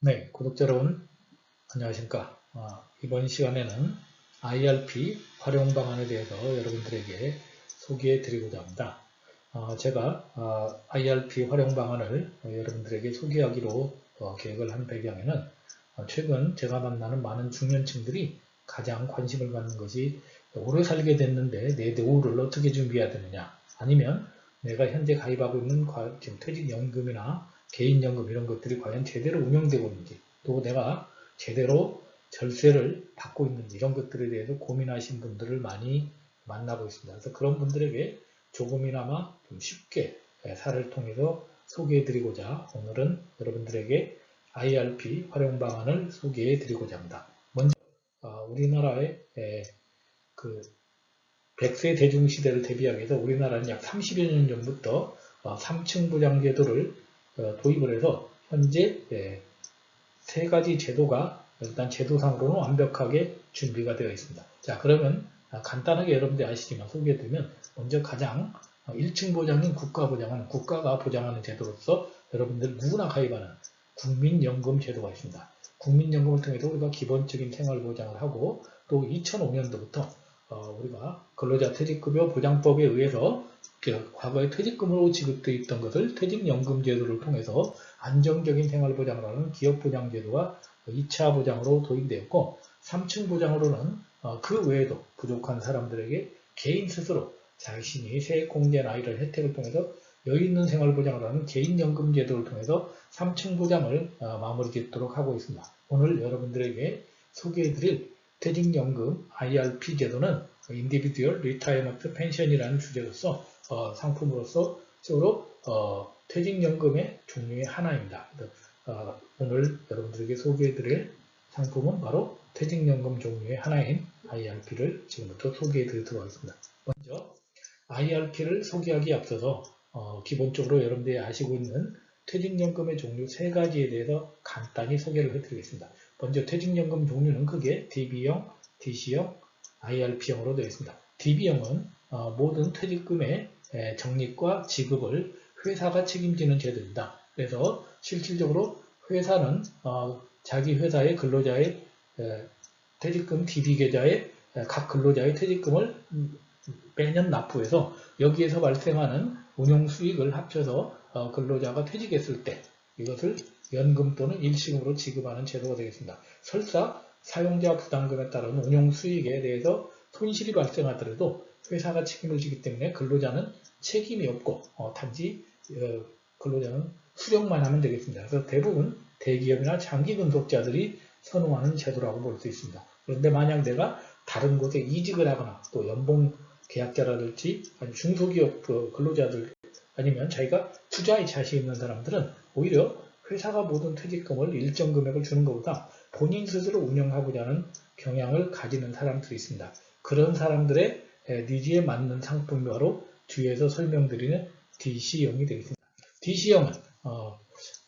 네, 구독자 여러분 안녕하십니까. 이번 시간에는 IRP 활용 방안에 대해서 여러분들에게 소개해 드리고자 합니다. 제가 IRP 활용 방안을 여러분들에게 소개하기로 계획을 한 배경에는 최근 제가 만나는 많은 중년층들이 가장 관심을 갖는 것이 오래 살게 됐는데 내 노후를 어떻게 준비해야 되느냐, 아니면 내가 현재 가입하고 있는 지금 퇴직연금이나 개인연금 이런 것들이 과연 제대로 운영되고 있는지, 또 내가 제대로 절세를 받고 있는지, 이런 것들에 대해서 고민하신 분들을 많이 만나고 있습니다. 그래서 그런 분들에게 조금이나마 좀 쉽게 사례를 통해서 소개해 드리고자 오늘은 여러분들에게 IRP 활용 방안을 소개해 드리고자 합니다. 먼저 우리나라의 그 100세 대중시대를 대비하기 위해서 우리나라는 약 30여 년 전부터 3층 부장 제도를 도입을 해서 현재 세 가지 제도가 일단 제도상으로는 완벽하게 준비가 되어 있습니다. 자, 그러면 간단하게 여러분들이 아시지만 소개해드리면, 먼저 가장 1층 보장인 국가보장은 국가가 보장하는 제도로서 여러분들 누구나 가입하는 국민연금 제도가 있습니다. 국민연금을 통해서 우리가 기본적인 생활보장을 하고, 또 2005년도부터 우리가 근로자 퇴직급여 보장법에 의해서 과거에 퇴직금으로 지급되어 있던 것을 퇴직연금 제도를 통해서 안정적인 생활보장을 하는 기업보장제도가 2차 보장으로 도입되었고, 3층 보장으로는 그 외에도 부족한 사람들에게 개인 스스로 자신이 세액공제 나이를 혜택을 통해서 여유 있는 생활보장을 하는 개인연금 제도를 통해서 3층 보장을 마무리 짓도록 하고 있습니다. 오늘 여러분들에게 소개해드릴 퇴직연금 IRP 제도는 Individual Retirement Pension이라는 주제로서 상품으로서 적으로 퇴직연금의 종류의 하나입니다. 오늘 여러분들에게 소개해드릴 상품은 바로 퇴직연금 종류의 하나인 IRP를 지금부터 소개해드리도록 하겠습니다. 먼저 IRP를 소개하기에 앞서서 기본적으로 여러분들이 아시고 있는 퇴직연금의 종류 세 가지에 대해서 간단히 소개를 해드리겠습니다. 먼저 퇴직연금 종류는 크게 DB형, DC형, IRP형으로 되어 있습니다. DB형은 모든 퇴직금의 적립과 지급을 회사가 책임지는 제도입니다. 그래서 실질적으로 회사는 자기 회사의 근로자의 퇴직금 DB 계좌에 각 근로자의 퇴직금을 매년 납부해서 여기에서 발생하는 운용 수익을 합쳐서 근로자가 퇴직했을 때 이것을 연금 또는 일시금으로 지급하는 제도가 되겠습니다. 설사 사용자 부담금에 따른 운용 수익에 대해서 손실이 발생하더라도 회사가 책임을 지기 때문에 근로자는 책임이 없고 단지 근로자는 수령만 하면 되겠습니다. 그래서 대부분 대기업이나 장기 근속자들이 선호하는 제도라고 볼 수 있습니다. 그런데 만약 내가 다른 곳에 이직을 하거나 또 연봉 계약자라든지 아니면 중소기업 근로자들, 아니면 자기가 투자에 자신 있는 사람들은 오히려 회사가 모든 퇴직금을 일정 금액을 주는 것보다 본인 스스로 운영하고자 하는 경향을 가지는 사람들이 있습니다. 그런 사람들의 니즈에 맞는 상품이 바로 뒤에서 설명드리는 DC형이 되겠습니다. DC형은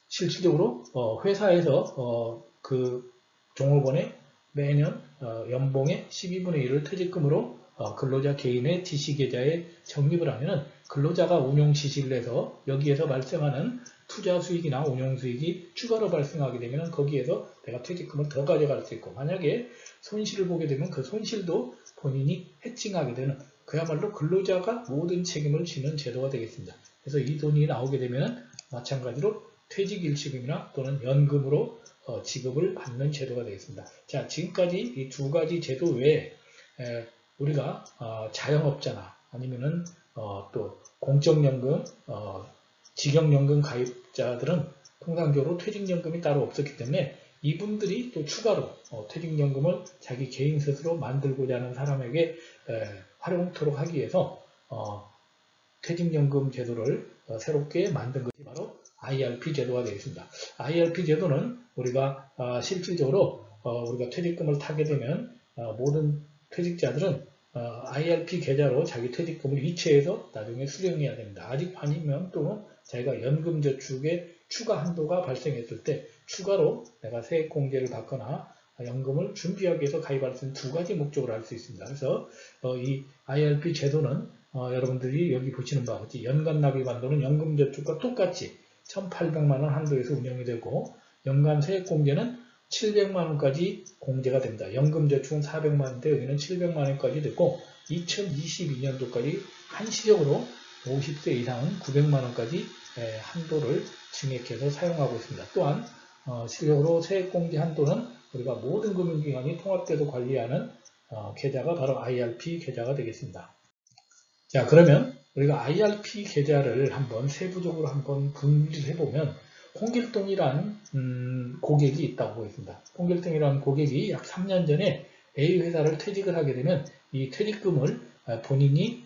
실질적으로 회사에서 그 종업원의 매년 연봉의 12분의 1을 퇴직금으로 근로자 개인의 DC 계좌에 적립을 하면 근로자가 운용 지시를 해서 여기에서 발생하는 투자 수익이나 운용 수익이 추가로 발생하게 되면 거기에서 내가 퇴직금을 더 가져갈 수 있고, 만약에 손실을 보게 되면 그 손실도 본인이 해칭하게 되는, 그야말로 근로자가 모든 책임을 지는 제도가 되겠습니다. 그래서 이 돈이 나오게 되면 마찬가지로 퇴직일시금이나 또는 연금으로 지급을 받는 제도가 되겠습니다. 자, 지금까지 이 두 가지 제도 외에 우리가 자영업자나 아니면은 또 공적연금, 직영연금 가입자들은 통상적으로 퇴직연금이 따로 없었기 때문에 이분들이 또 추가로 퇴직연금을 자기 개인 스스로 만들고자 하는 사람에게 활용토록 하기 위해서 퇴직연금 제도를 새롭게 만든 것이 바로 IRP 제도가 되겠습니다. IRP 제도는 우리가 실질적으로 우리가 퇴직금을 타게 되면 모든 퇴직자들은 IRP 계좌로 자기 퇴직금을 이체해서 나중에 수령해야 됩니다. 아직 아니면 또 자기가 연금저축에 추가 한도가 발생했을 때 추가로 내가 세액공제를 받거나 연금을 준비하기 위해서 가입할 수 있는 두 가지 목적으로 할 수 있습니다. 그래서 이 IRP 제도는 여러분들이 여기 보시는 바와 같이 연간 납입 한도는 연금저축과 똑같이 1,800만원 한도에서 운영이 되고, 연간 세액공제는 700만원까지 공제가 됩니다. 연금저축은 400만원인데 여기는 700만원까지 되고 2022년도까지 한시적으로 50세 이상은 900만원까지 한도를 증액해서 사용하고 있습니다. 또한 실적으로 세액공제 한도는 우리가 모든 금융기관이 통합돼서 관리하는 계좌가 바로 IRP 계좌가 되겠습니다. 자, 그러면 우리가 IRP 계좌를 한번 세부적으로 한번 분리를 해보면 홍길동이라는 고객이 있다고 보겠습니다. 홍길동이라는 고객이 약 3년 전에 A 회사를 퇴직을 하게 되면 이 퇴직금을 본인이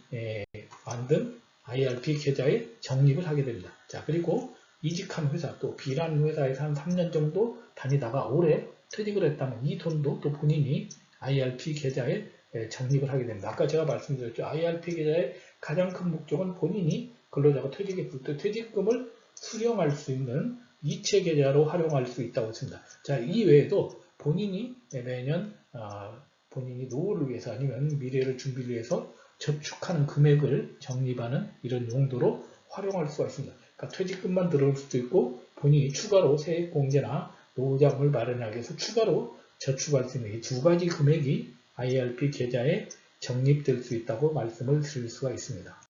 만든 IRP 계좌에 적립을 하게 됩니다. 자, 그리고 이직한 회사, 또 B라는 회사에서 한 3년 정도 다니다가 올해 퇴직을 했다면 이 돈도 또 본인이 IRP 계좌에 적립을 하게 됩니다. 아까 제가 말씀드렸죠. IRP 계좌의 가장 큰 목적은 본인이 근로자가 퇴직했을 때 퇴직금을 수령할 수 있는 이체 계좌로 활용할 수 있다고 했습니다. 자, 이 외에도 본인이 매년 본인이 노후를 위해서 아니면 미래를 준비를 위해서 저축하는 금액을 적립하는 이런 용도로 활용할 수가 있습니다. 그러니까 퇴직금만 들어올 수도 있고 본인이 추가로 세액공제나 노후자금을 마련하기 위해서 추가로 저축할 수 있는 이 두 가지 금액이 IRP 계좌에 적립될 수 있다고 말씀을 드릴 수가 있습니다.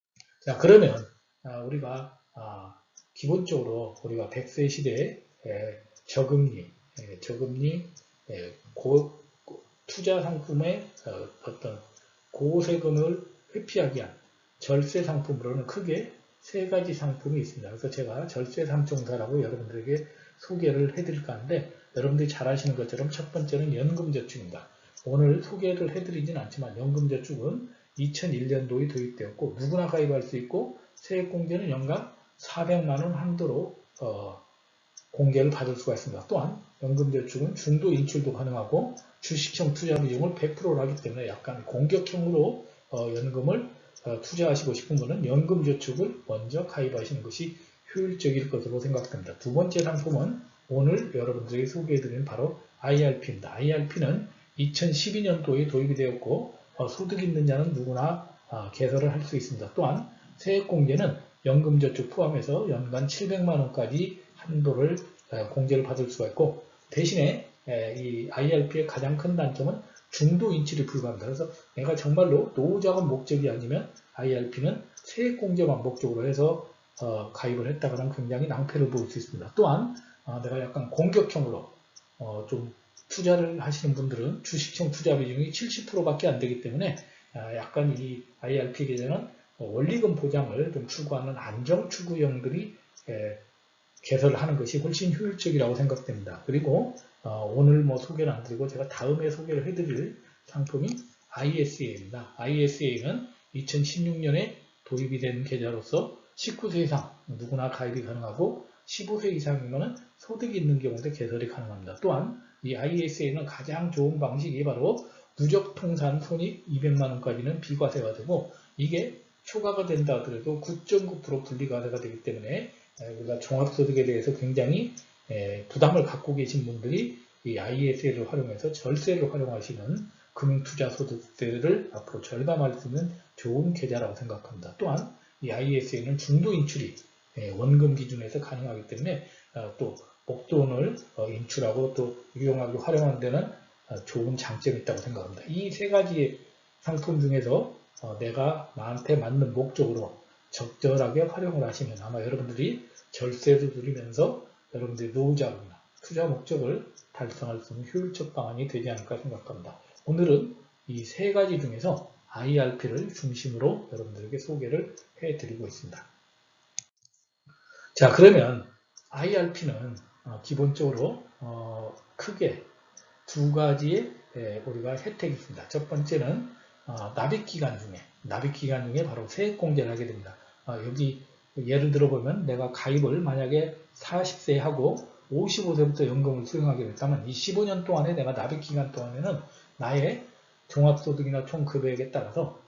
자, 그러면 우리가 기본적으로 우리가 100세 시대에 저금리 투자 상품의 어떤 고세금을 회피하기 위한 절세 상품으로는 크게 세 가지 상품이 있습니다. 그래서 제가 절세 3종사라고 여러분들에게 소개를 해드릴까 하는데 여러분들이 잘 아시는 것처럼 첫 번째는 연금저축입니다. 오늘 소개를 해드리진 않지만 연금저축은 2001년도에 도입되었고 누구나 가입할 수 있고 세액공제는 연간 400만원 한도로 공개를 받을 수가 있습니다. 또한 연금저축은 중도 인출도 가능하고 주식형 투자 비중을 100%로 하기 때문에 약간 공격형으로 연금을 투자하시고 싶은 분은 연금저축을 먼저 가입하시는 것이 효율적일 것으로 생각됩니다. 두 번째 상품은 오늘 여러분들에게 소개해드리는 바로 IRP입니다. IRP는 2012년도에 도입이 되었고 소득 있는 자는 누구나 개설을 할 수 있습니다. 또한 세액공제는 연금저축 포함해서 연간 700만원까지 한도를 공제를 받을 수가 있고 대신에 이 IRP의 가장 큰 단점은 중도 인출이 불가합니다. 그래서 내가 정말로 노후자금 목적이 아니면 IRP는 세액공제만 목적으로 해서 가입을 했다가는 굉장히 낭패를 볼 수 있습니다. 또한 내가 약간 공격형으로 좀 투자를 하시는 분들은 주식형 투자 비중이 70%밖에 안 되기 때문에 약간 이 IRP 계좌는 원리금 보장을 좀 추구하는 안정 추구형들이 개설을 하는 것이 훨씬 효율적이라고 생각됩니다. 그리고 오늘 소개를 안 드리고 제가 다음에 소개를 해드릴 상품이 ISA입니다. ISA는 2016년에 도입이 된 계좌로서 19세 이상 누구나 가입이 가능하고 15세 이상이면 소득이 있는 경우도 개설이 가능합니다. 또한 이 ISA는 가장 좋은 방식이 바로 누적통산 손익 200만원까지는 비과세가 되고 이게 초과가 된다 하더라도 9.9% 분리과세가 되기 때문에 우리가 종합소득에 대해서 굉장히 부담을 갖고 계신 분들이 이 ISA를 활용해서 절세를 활용하시는 금융투자소득세를 앞으로 절감할 수 있는 좋은 계좌라고 생각합니다. 또한 이 ISA는 중도 인출이 원금 기준에서 가능하기 때문에 또 목돈을 인출하고 또 유용하게 활용하는 데는 좋은 장점이 있다고 생각합니다. 이 세 가지의 상품 중에서 내가 나한테 맞는 목적으로 적절하게 활용을 하시면 아마 여러분들이 절세도 누리면서 여러분들의 노후자금이나 투자 목적을 달성할 수 있는 효율적 방안이 되지 않을까 생각합니다. 오늘은 이 세 가지 중에서 IRP를 중심으로 여러분들에게 소개를 해드리고 있습니다. 자, 그러면 IRP는 기본적으로 크게 두 가지의 우리가 혜택이 있습니다. 첫 번째는 납입기간 중에 바로 세액공제를 하게 됩니다. 여기 예를 들어 보면 내가 가입을 만약에 40세 하고 55세부터 연금을 수령하게 됐다면 이 15년 동안에 내가 납입기간 동안에는 나의 종합소득이나 총급액에 따라서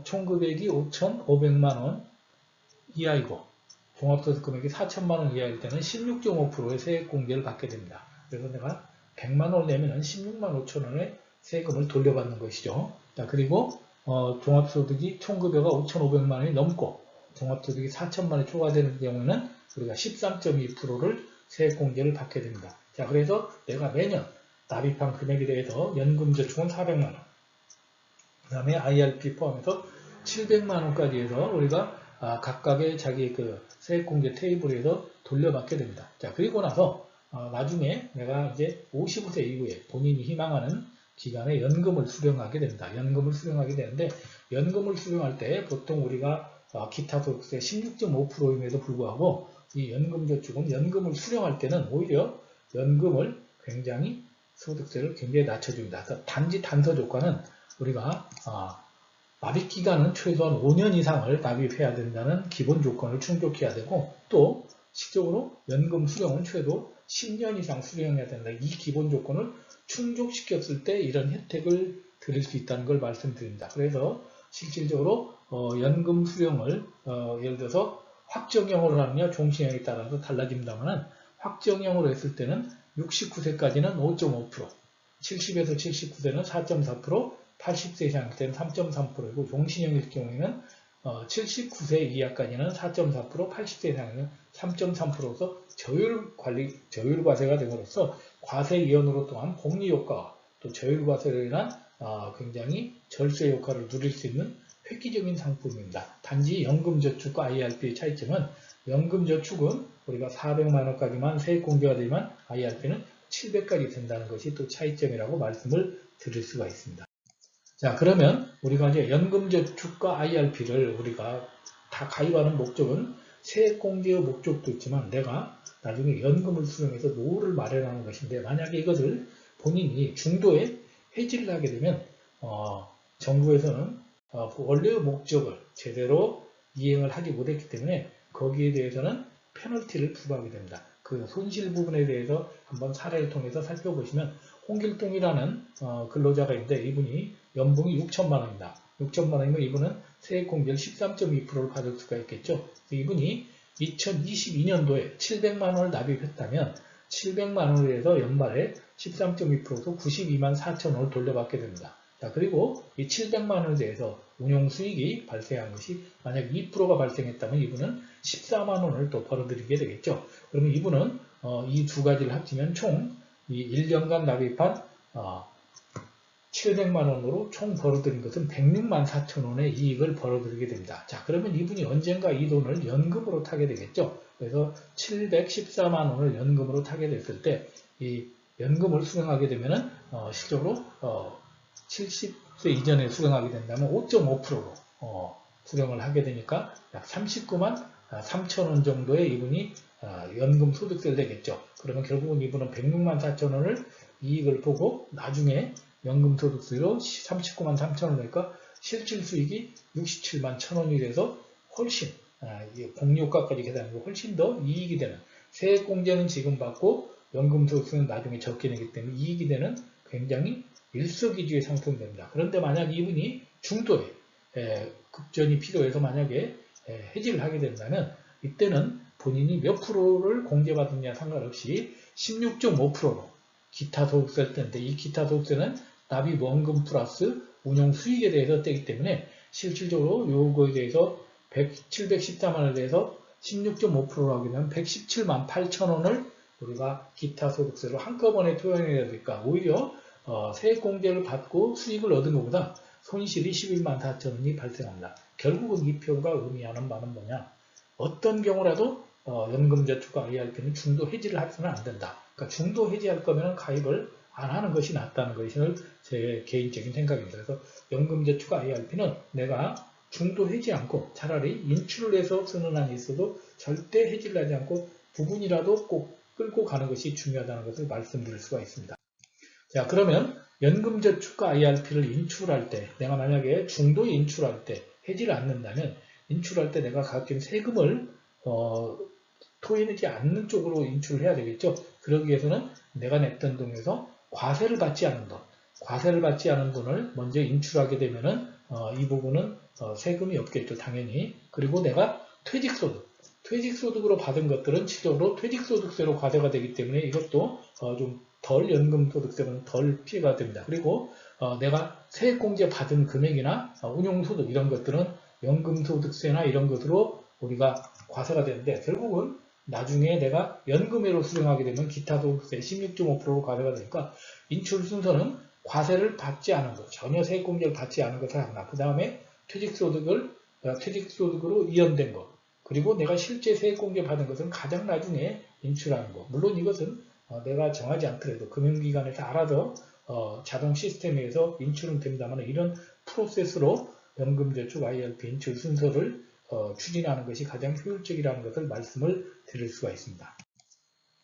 총급액이 5,500만원 이하이고 종합소득 금액이 4,000만원 이하일 때는 16.5%의 세액공제를 받게 됩니다. 그래서 내가 100만원을 내면 16만 5천원의 세금을 돌려받는 것이죠. 자, 그리고 종합소득이 총급여가 5,500만원이 넘고 종합소득이 4,000만원이 초과되는 경우는 우리가 13.2%를 세액공제를 받게 됩니다. 자, 그래서 내가 매년 납입한 금액에 대해서 연금저축은 400만원, 그 다음에 IRP 포함해서 700만원까지 해서 우리가 각각의 자기 그 세액공제 테이블에서 돌려받게 됩니다. 자, 그리고 나서 나중에 내가 이제 55세 이후에 본인이 희망하는 기간에 연금을 수령하게 됩니다. 연금을 수령하게 되는데, 연금을 수령할 때 보통 우리가 기타 소득세 16.5%임에도 불구하고 이 연금저축은 연금을 수령할 때는 오히려 연금을 굉장히 소득세를 굉장히 낮춰줍니다. 그래서 단지 단서 조건은 우리가 납입 기간은 최소한 5년 이상을 납입해야 된다는 기본 조건을 충족해야 되고, 또 실적으로 연금 수령은 최소 10년 이상 수령해야 된다. 이 기본 조건을 충족시켰을 때 이런 혜택을 드릴 수 있다는 걸 말씀드립니다. 그래서 실질적으로 연금 수령을 예를 들어서 확정형으로 하느냐 종신형에 따라서 달라집니다만, 확정형으로 했을 때는 69세까지는 5.5%, 70에서 79세는 4.4%, 80세 이상 때는 3.3%이고, 종신형일 경우에는 79세 이하까지는 4.4%, 80세 이상에는 3.3%로서 저율과세가 됨으로써 과세 이연으로 또한 복리효과와 또 저율과세로 인한 굉장히 절세 효과를 누릴 수 있는 획기적인 상품입니다. 단지 연금저축과 IRP의 차이점은, 연금저축은 우리가 400만원까지만 세액공제가 되지만 IRP는 700까지 된다는 것이 또 차이점이라고 말씀을 드릴 수가 있습니다. 자, 그러면 우리가 이제 연금저축과 IRP를 우리가 다 가입하는 목적은 세액공제의 목적도 있지만 내가 나중에 연금을 수령해서 노후를 마련하는 것인데, 만약에 이것을 본인이 중도에 해지를 하게 되면 정부에서는 원래의 목적을 제대로 이행을 하지 못했기 때문에 거기에 대해서는 페널티를 부과하게 됩니다. 그 손실 부분에 대해서 한번 사례를 통해서 살펴보시면, 홍길동이라는 근로자가 있는데 이분이 연봉이 6천만 원입니다. 6천만 원이면 이분은 세액공제를 13.2%를 받을 수가 있겠죠. 이분이 2022년도에 700만 원을 납입했다면 700만 원에 대해서 연말에 13.2%도 92만 4천 원을 돌려받게 됩니다. 자, 그리고 이 700만 원에 대해서 운용 수익이 발생한 것이 만약 2%가 발생했다면 이분은 14만 원을 또 벌어들이게 되겠죠. 그러면 이분은 이 두 가지를 합치면 총 이 1년간 납입한 700만 원으로 총 벌어들인 것은 106만 4천 원의 이익을 벌어들이게 됩니다. 자, 그러면 이분이 언젠가 이 돈을 연금으로 타게 되겠죠. 그래서 714만 원을 연금으로 타게 됐을 때 이 연금을 수령하게 되면은 실적으로 70세 이전에 수령하게 된다면 5.5%로 수령을 하게 되니까 약 39만 3천 원 정도의 이분이 연금 소득세를 내겠죠. 그러면 결국은 이분은 106만 4천 원을 이익을 보고 나중에 연금소득세로 39만 3천 원 내니까 실질 수익이 67만 1천 원이 돼서 훨씬 복리효과까지 계산하고 훨씬 더 이익이 되는, 세액공제는 지금 받고 연금소득세는 나중에 적게 내기 때문에 이익이 되는 굉장히 일석이조의 상품이 됩니다. 그런데 만약 이분이 중도에 급전이 필요해서 만약에 해지를 하게 된다면 이때는 본인이 몇 프로를 공제받느냐 상관없이 16.5%로 기타 소득세를 떼는데, 이 기타 소득세는 납입 원금 플러스 운용 수익에 대해서 떼기 때문에 실질적으로 요거에 대해서 714만 원에 대해서 16.5%로 하게 되면 117만 8천 원을 우리가 기타 소득세로 한꺼번에 토해내야 되니까 오히려 세액공제를 받고 수익을 얻은 것보다 손실이 11만 4천 원이 발생합니다. 결국은 이 표가 의미하는 바는 뭐냐? 어떤 경우라도 연금저축과 IRP는 중도 해지를 해서는 안 된다. 그러니까 중도 해지할 거면 가입을 안 하는 것이 낫다는 것이 제 개인적인 생각입니다. 그래서 연금저축과 IRP는 내가 중도 해지 않고 차라리 인출을 해서 쓰는 한이 있어도 절대 해지를 하지 않고 부분이라도 꼭 끌고 가는 것이 중요하다는 것을 말씀드릴 수가 있습니다. 자, 그러면 연금저축과 IRP를 인출할 때, 내가 만약에 중도에 인출할 때 해지를 않는다면 인출할 때 내가 가진 세금을 토해내지 않는 쪽으로 인출을 해야 되겠죠. 그러기 위해서는 내가 냈던 돈에서 과세를 받지 않은 돈, 과세를 받지 않은 돈을 먼저 인출하게 되면은 이 부분은 세금이 없겠죠, 당연히. 그리고 내가 퇴직소득으로 받은 것들은 실적으로 퇴직소득세로 과세가 되기 때문에 이것도 좀 덜 연금소득세는 덜 피해가 됩니다. 그리고 내가 세액공제 받은 금액이나 운용소득 이런 것들은 연금소득세나 이런 것으로 우리가 과세가 되는데, 결국은 나중에 내가 연금회로 수령하게 되면 기타 소득세 16.5%로 과세가 되니까 인출 순서는 과세를 받지 않은 것, 전혀 세액공제를 받지 않은 것을 하나, 그 다음에 퇴직소득으로 이연된 것, 그리고 내가 실제 세액공제 받은 것은 가장 나중에 인출하는 것. 물론 이것은 내가 정하지 않더라도 금융기관에서 알아서 자동 시스템에서 인출은 됩니다만 이런 프로세스로 연금저축 IRP 인출 순서를 추진하는 것이 가장 효율적이라는 것을 말씀을 드릴 수가 있습니다.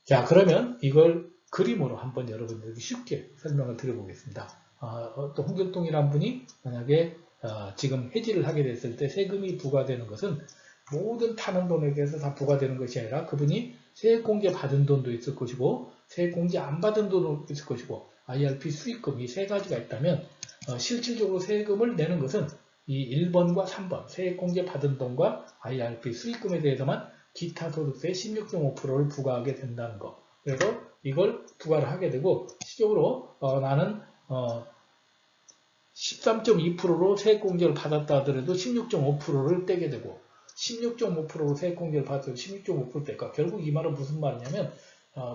자, 그러면 이걸 그림으로 한번 여러분들에게 쉽게 설명을 드려보겠습니다. 또 홍길동이라는 분이 만약에 지금 해지를 하게 됐을 때 세금이 부과되는 것은 모든 타는 돈에 대해서 다 부과되는 것이 아니라 그분이 세액공제 받은 돈도 있을 것이고 세액공제 안 받은 돈도 있을 것이고 IRP 수익금 이 세 가지가 있다면 실질적으로 세금을 내는 것은 이 1번과 3번 세액공제 받은 돈과 IRP 수익금에 대해서만 기타 소득세 16.5%를 부과하게 된다는 거. 그래서 이걸 부과를 하게 되고 실질적으로 나는 13.2%로 세액공제를 받았다 하더라도 16.5%를 떼게 되고 16.5%로 세액공제를 받아도 16.5% 뗄까. 결국 이 말은 무슨 말이냐면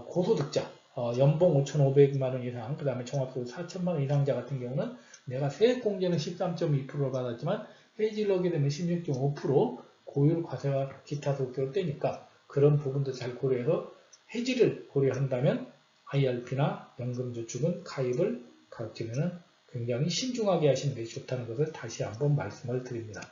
고소득자, 연봉 5,500만원 이상, 그 다음에 종합소득 4천만원 이상자 같은 경우는 내가 세액공제는 13.2%를 받았지만 해지를 하게 되면 16.5% 고율 과세와 기타 소득세를 떼니까 그런 부분도 잘 고려해서 해지를 고려한다면 IRP나 연금저축은 가입을 가급적이면 굉장히 신중하게 하시는 게 좋다는 것을 다시 한번 말씀을 드립니다.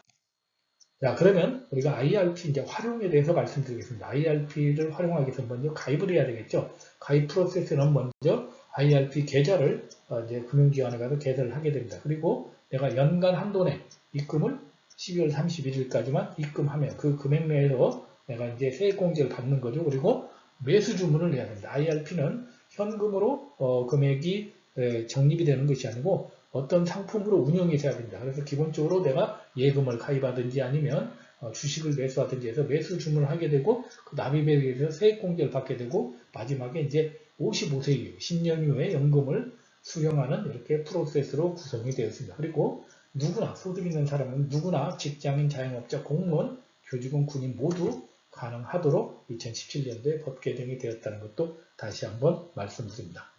자, 그러면 우리가 IRP 이제 활용에 대해서 말씀드리겠습니다. IRP를 활용하기 위해서 먼저 가입을 해야 되겠죠. 가입 프로세스는 먼저 IRP 계좌를 이제 금융기관에 가서 개설을 하게 됩니다. 그리고 내가 연간 한도내 입금을 12월 31일까지만 입금하면 그 금액 내에서 내가 이제 세액공제를 받는 거죠. 그리고 매수 주문을 해야 됩니다. IRP는 현금으로 금액이 적립이 되는 것이 아니고 어떤 상품으로 운영이 돼야 됩니다. 그래서 기본적으로 내가 예금을 가입하든지 아니면 주식을 매수하든지 해서 매수 주문을 하게 되고 그 납입에 의해서 세액공제를 받게 되고 마지막에 이제 55세 이후 10년 이후에 연금을 수령하는 이렇게 프로세스로 구성이 되어 있습니다. 그리고 누구나 소득 있는 사람은 누구나 직장인, 자영업자, 공무원, 교직원, 군인 모두 가능하도록 2017년도에 법 개정이 되었다는 것도 다시 한번 말씀드립니다.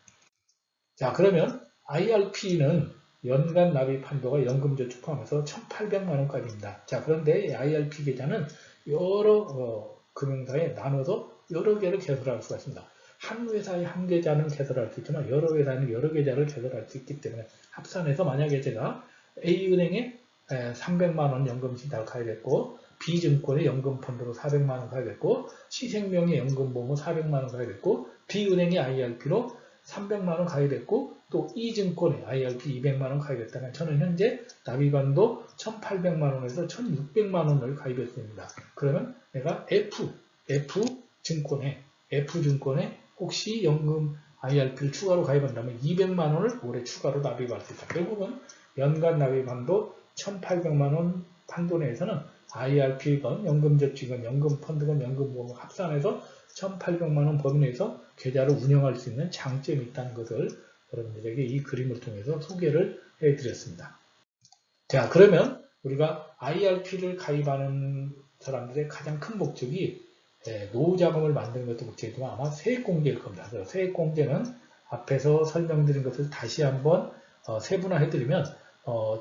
자, 그러면 IRP는 연간 납입 한도가 연금저축 포함해서 1,800만원까지입니다. 자, 그런데 IRP 계좌는 여러 금융사에 나눠서 여러 개를 개설할 수가 있습니다. 한 회사에 한 계좌는 개설할 수 있지만 여러 회사에는 여러 계좌를 개설할 수 있기 때문에 합산해서 만약에 제가 A은행에 300만원 연금신탁을 가입했고 B증권에 연금펀드로 400만원 가입했고 C생명에 연금보험으로 400만원 가입했고 B은행에 IRP로 300만원 가입했고 또 E증권에 IRP 200만원 가입했다면 저는 현재 납입한도 1800만원에서 1600만원을 가입했습니다. 그러면 내가 F증권에 혹시 연금 IRP를 추가로 가입한다면 200만원을 올해 추가로 납입할 수 있다. 결국은 연간 납입한도 1800만원 한도 내에서는 IRP건 연금저축이건 연금펀드건 연금보험을 합산해서 1800만원 범위 내에서 계좌를 운영할 수 있는 장점이 있다는 것을 여러분들에게 이 그림을 통해서 소개를 해드렸습니다. 자, 그러면 우리가 IRP를 가입하는 사람들의 가장 큰 목적이 노후자금을 만드는 것도 목적이지만 아마 세액공제일 겁니다. 그래서 세액공제는 앞에서 설명드린 것을 다시 한번 세분화해드리면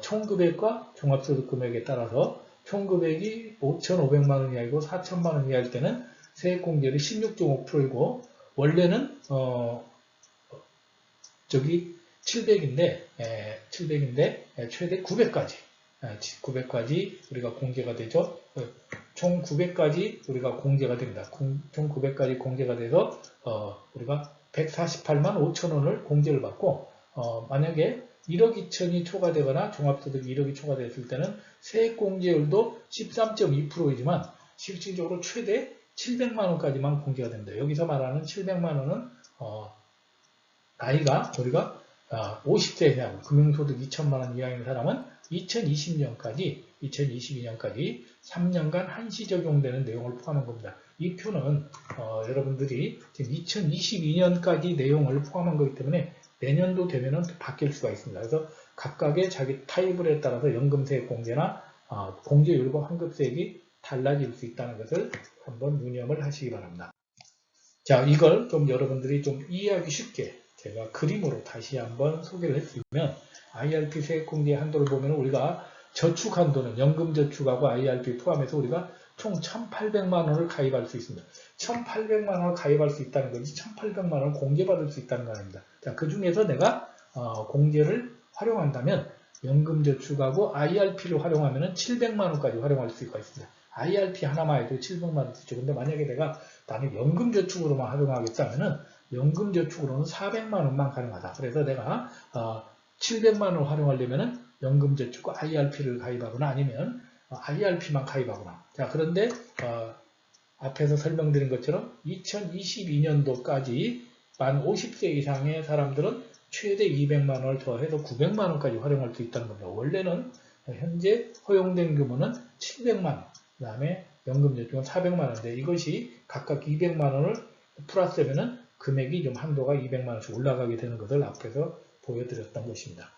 총금액과 종합소득금액에 따라서 총금액이 5,500만원 이하이고 4,000만원 이하일 때는 세액공제율이 16.5%이고 원래는 700인데 최대 900까지 우리가 공제가 되죠. 총 900까지 우리가 공제가 됩니다. 총 900까지 공제가 돼서 우리가 148만 5천원을 공제를 받고 만약에 1억 2천이 초과되거나 종합소득이 1억이 초과됐을 때는 세액공제율도 13.2%이지만 실질적으로 최대 700만원까지만 공제가 됩니다. 여기서 말하는 700만원은 나이가 우리가 50세 이상 금융소득 2천만원 이하인 사람은 2022년까지 3년간 한시 적용되는 내용을 포함한 겁니다. 이 표는 여러분들이 지금 2022년까지 내용을 포함한 거기 때문에 내년도 되면은 바뀔 수가 있습니다. 그래서 각각의 자기 타입에 따라서 연금세액 공제나 공제율과 환급세액이 달라질 수 있다는 것을 한번 유념을 하시기 바랍니다. 자, 이걸 좀 여러분들이 좀 이해하기 쉽게 제가 그림으로 다시 한번 소개를 해드리면 IRP 세액공제 한도를 보면 우리가 저축 한도는 연금저축하고 IRP 포함해서 우리가 총 1,800만 원을 가입할 수 있습니다. 1,800만 원을 가입할 수 있다는 것이 1,800만 원을 공제받을 수 있다는 거 아닙니다. 자, 그 중에서 내가 공제를 활용한다면 연금저축하고 IRP를 활용하면 700만 원까지 활용할 수가 있습니다. IRP 하나만 해도 700만 원 쓰죠. 근데 만약에 내가 나는 연금저축으로만 활용하겠다면은 연금저축으로는 400만 원만 가능하다. 그래서 내가 700만 원을 활용하려면은 연금저축과 IRP를 가입하거나 아니면 IRP만 가입하거나. 자, 그런데 앞에서 설명드린 것처럼 2022년도까지 만 50세 이상의 사람들은 최대 200만 원을 더해서 900만 원까지 활용할 수 있다는 겁니다. 원래는 현재 허용된 규모는 700만 원, 그 다음에 연금저축은 400만 원인데 이것이 각각 200만 원을 플러스하면은 금액이 좀 한도가 200만 원씩 올라가게 되는 것을 앞에서 보여드렸던 것입니다.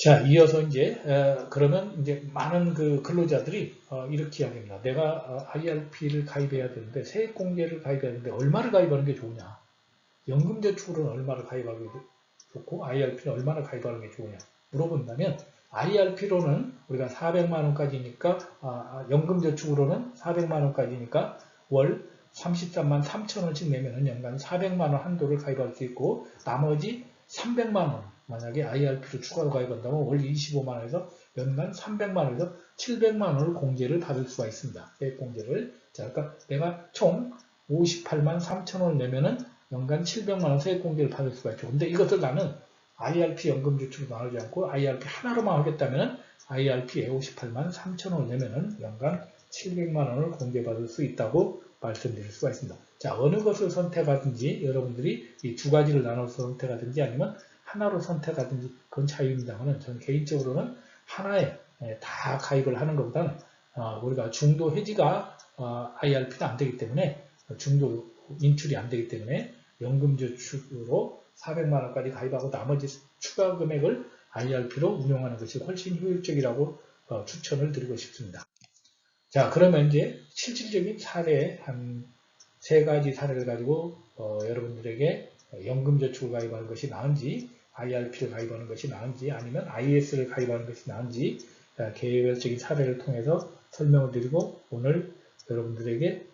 자, 이어서 이제 그러면 이제 많은 그 근로자들이 이렇게 이야기합니다. 내가 IRP를 가입해야 되는데 세액공제를 가입해야 되는데 얼마를 가입하는 게 좋으냐? 연금저축으로는 얼마를 가입하는 게 좋고 IRP는 얼마나 가입하는 게 좋으냐? 물어본다면 IRP로는 우리가 400만 원까지니까 연금저축으로는 400만 원까지니까 월 33만 3천 원씩 내면은 연간 400만 원 한도를 가입할 수 있고 나머지 300만 원 만약에 IRP를 추가로 가입한다면 월 25만 원에서 연간 300만 원에서 700만 원을 공제를 받을 수가 있습니다. 세액공제를. 자, 그러니까 내가 총 58만 3천 원을 내면은 연간 700만 원 세액공제를 받을 수가 있죠. 근데 이것을 나는 IRP 연금저축으로 나누지 않고 IRP 하나로만 하겠다면 IRP에 58만 3천 원을 내면은 연간 700만 원을 공제받을 수 있다고 말씀드릴 수가 있습니다. 자, 어느 것을 선택하든지 여러분들이 이 두 가지를 나눠서 선택하든지 아니면 하나로 선택하든지 그건 자유입니다만 저는 개인적으로는 하나에 다 가입을 하는 것보다는 우리가 중도 해지가 IRP는 안 되기 때문에 중도 인출이 안 되기 때문에 연금저축으로 400만 원까지 가입하고 나머지 추가 금액을 IRP로 운용하는 것이 훨씬 효율적이라고 추천을 드리고 싶습니다. 자, 그러면 이제 실질적인 사례 한 3가지 사례를 가지고 여러분들에게 연금저축을 가입하는 것이 나은지 IRP를 가입하는 것이 나은지 아니면 IS를 가입하는 것이 나은지 개별적인 사례를 통해서 설명을 드리고 오늘 여러분들에게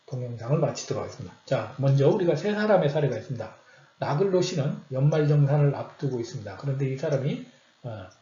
동영상을 마치도록 하겠습니다. 자, 먼저 우리가 세 사람의 사례가 있습니다. 나글로 씨는 연말정산을 앞두고 있습니다. 그런데 이 사람이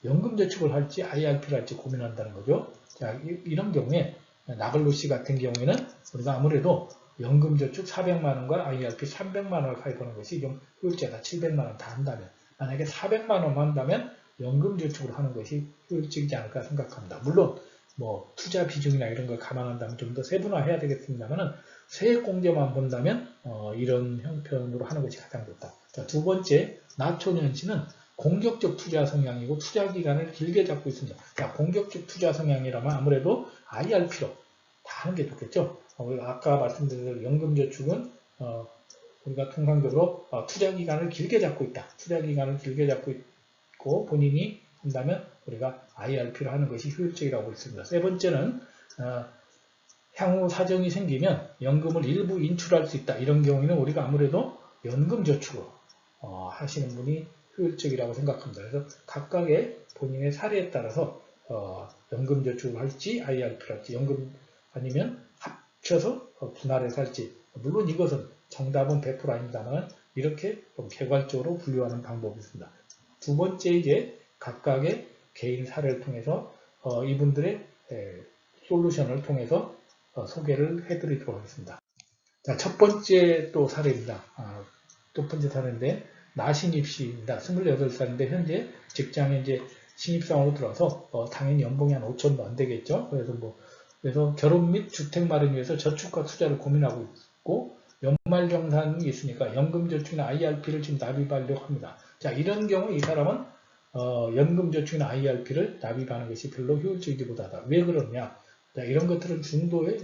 연금저축을 할지 IRP를 할지 고민한다는 거죠. 자, 이런 경우에 나글로 씨 같은 경우에는 우리가 아무래도 연금저축 400만 원과 IRP 300만 원을 가입하는 것이 좀 효율적이다. 700만 원 다 한다면. 만약에 400만 원만 한다면 연금저축을 하는 것이 효율적이지 않을까 생각합니다. 물론 뭐 투자 비중이나 이런 걸 감안한다면 좀 더 세분화해야 되겠습니다만 세액공제만 본다면 이런 형편으로 하는 것이 가장 좋다. 자, 두 번째, 나초년 씨는 공격적 투자 성향이고 투자 기간을 길게 잡고 있습니다. 자, 공격적 투자 성향이라면 아무래도 IRP로 다 하는 게 좋겠죠. 아까 말씀드린 대로 연금저축은 우리가 통상적으로 투자 기간을 길게 잡고 있다. 투자 기간을 길게 잡고 있고 본인이 한다면 우리가 IRP를 하는 것이 효율적이라고 볼 수 있습니다. 세 번째는 향후 사정이 생기면 연금을 일부 인출할 수 있다. 이런 경우에는 우리가 아무래도 연금저축으로 하시는 분이 효율적이라고 생각합니다. 그래서 각각의 본인의 사례에 따라서 연금저축을 할지 IRP를 할지 연금 아니면 합쳐서 분할해서 할지 물론 이것은 정답은 100% 아닙니다만 이렇게 좀 개괄적으로 분류하는 방법이 있습니다. 두 번째 이제 각각의 개인 사례를 통해서 이분들의 솔루션을 통해서 소개를 해드리도록 하겠습니다. 자, 첫 번째 또 사례입니다. 첫 번째 사례인데 나신입 씨입니다. 28살인데 현재 직장에 이제 신입사원으로 들어와서 당연히 연봉이 한 5천도 안 되겠죠. 그래서 결혼 및 주택 마련 위해서 저축과 투자를 고민하고 있고 연말정산이 있으니까 연금저축이나 IRP를 지금 납입하려고 합니다. 자, 이런 경우 이 사람은 연금저축이나 IRP를 납입하는 것이 별로 효율적이지 못하다. 왜 그러냐? 자, 이런 것들은 중도에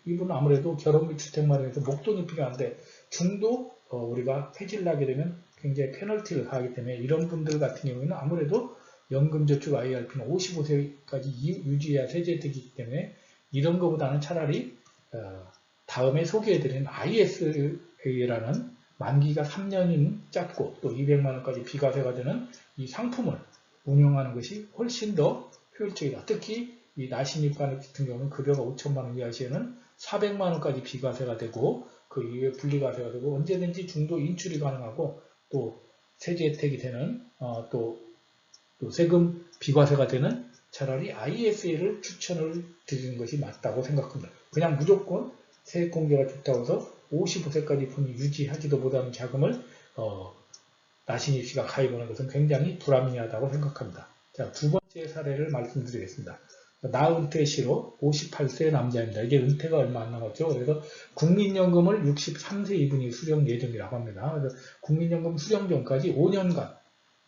이분은 아무래도 결혼 및 주택 마련에서 목돈이 필요한데 중도 우리가 폐지를 하게 되면 굉장히 페널티를 가하기 때문에 이런 분들 같은 경우에는 아무래도 연금저축 IRP는 55세까지 유지해야 세제되기 때문에 이런 것보다는 차라리 다음에 소개해드린 ISA라는 만기가 3년인 짧고 또 200만원까지 비과세가 되는 이 상품을 운영하는 것이 훨씬 더 효율적이다. 특히 이 나신입관 같은 경우는 급여가 5천만원 이하 시에는 400만원까지 비과세가 되고 그 이후에 분리과세가 되고 언제든지 중도 인출이 가능하고 또 세제 혜택이 되는 또 세금 비과세가 되는 차라리 ISA를 추천을 드리는 것이 맞다고 생각합니다. 그냥 무조건 세액 공개가 좋다고 해서 55세까지 본인이 유지하지도 못하는 자금을 나신입 씨가 가입하는 것은 굉장히 불합리하다고 생각합니다. 자, 두 번째 사례를 말씀드리겠습니다. 나은퇴 씨로 58세 남자입니다. 이게 은퇴가 얼마 안 남았죠. 그래서 국민연금을 63세 이분이 수령 예정이라고 합니다. 그래서 국민연금 수령 전까지 5년간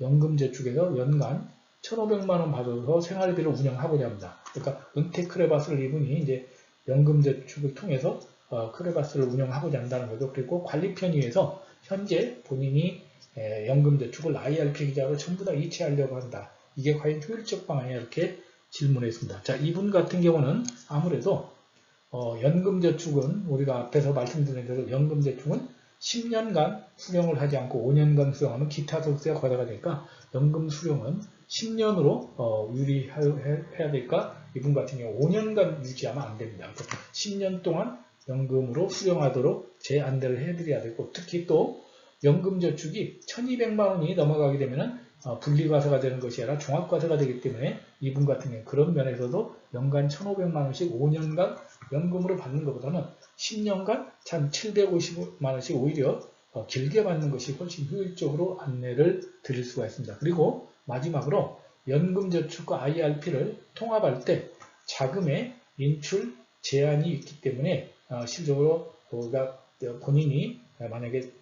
연금저축에서 연간 1,500만원 받아서 생활비를 운영하고자 합니다. 그러니까 은퇴 크레바스를 이분이 이제 연금저축을 통해서 크레바스를 운영하고자 한다는 거죠. 그리고 관리 편의에서 현재 본인이 연금저축을 IRP 계좌로 전부 다 이체하려고 한다. 이게 과연 효율적 방안이냐 이렇게 질문했습니다. 자, 이분 같은 경우는 아무래도 연금저축은 우리가 앞에서 말씀드린 대로 연금저축은 10년간 수령을 하지 않고 5년간 수령하면 기타 소득세가 과다가 되니까 연금 수령은 10년으로 유리해야 될까? 이분 같은 경우 5년간 유지하면 안 됩니다. 10년 동안 연금으로 수령하도록 제안대를 해드려야 되고 특히 또 연금저축이 1200만원이 넘어가게 되면 분리과세가 되는 것이 아니라 종합과세가 되기 때문에 이분 같은 경우 그런 면에서도 연간 1,500만원씩 5년간 연금으로 받는 것보다는 10년간 참 750만원씩 오히려 길게 받는 것이 훨씬 효율적으로 안내를 드릴 수가 있습니다. 그리고 마지막으로 연금저축과 IRP를 통합할 때 자금의 인출 제한이 있기 때문에 실적으로 본인이 만약에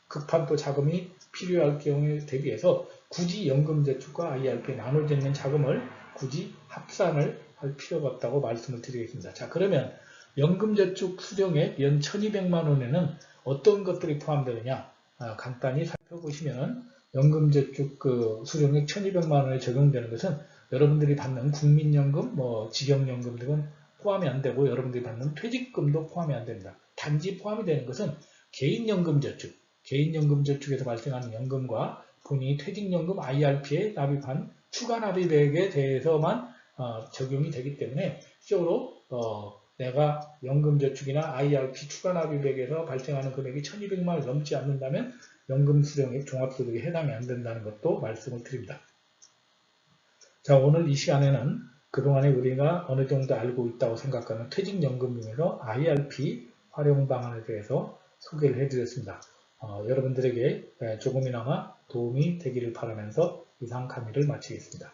급한 또 자금이 필요할 경우에 대비해서 굳이 연금저축과 IRP에 나눠져 있는 자금을 굳이 합산을 할 필요가 없다고 말씀을 드리겠습니다. 자, 그러면 연금저축 수령액 연 1,200만원에는 어떤 것들이 포함되느냐 간단히 살펴보시면 연금저축 수령액 1,200만원에 적용되는 것은 여러분들이 받는 국민연금, 직영연금 등은 포함이 안 되고 여러분들이 받는 퇴직금도 포함이 안 됩니다. 단지 포함이 되는 것은 개인연금저축, 개인연금저축에서 발생하는 연금과 본인이 퇴직연금 IRP에 납입한 추가납입액에 대해서만 적용이 되기 때문에 실적으로 내가 연금저축이나 IRP 추가납입액에서 발생하는 금액이 1,200만원을 넘지 않는다면 연금수령액 종합소득에 해당이 안 된다는 것도 말씀을 드립니다. 자, 오늘 이 시간에는 그동안에 우리가 어느 정도 알고 있다고 생각하는 퇴직연금 중에서 IRP 활용 방안에 대해서 소개를 해드렸습니다. 여러분들에게 조금이나마 도움이 되기를 바라면서 이상 강의를 마치겠습니다.